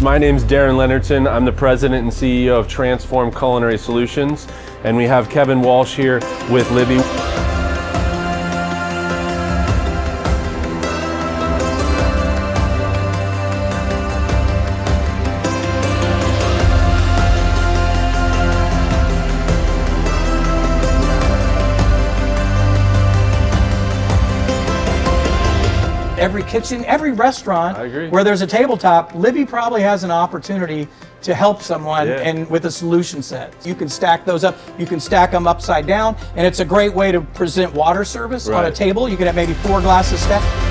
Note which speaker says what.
Speaker 1: My name's Darin I'm the president and CEO of Transform Culinary Solutions, and we have Kevin Walsh here with Libbey.
Speaker 2: Every kitchen, every restaurant
Speaker 1: I agree.
Speaker 2: where there's a tabletop, Libbey probably has an opportunity to help someone and with a solution set. You can stack those up, you can stack them upside down, and it's a great way to present water service on a table. You can have maybe 4 glasses stacked.